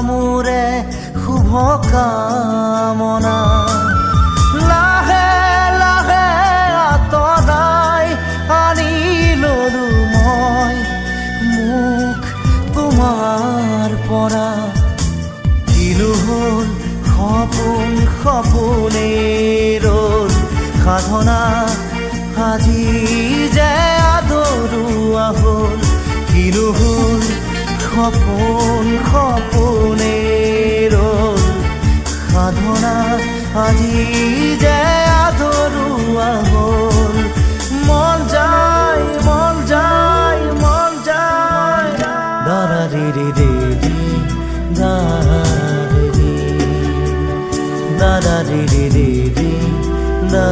মোৰে শুভ কামনা লাহে লাহে আঁতৰাই আনি ললো মই মুখ তোমাৰ পৰা কিলো হ'ল সপোন সপোনেই ৰ'ল সাধনা আজি যে আদৰুৱা হ'ল কিলো হ'ল সপোন সপোনেই ৰ'ল সাধনা আজি যে আদৰুৱা হ'ল মন যায় মন যায় মন যায় দাৰা ৰে ৰে ৰে ৰে দাৰা ৰে ৰে ৰে ৰে দা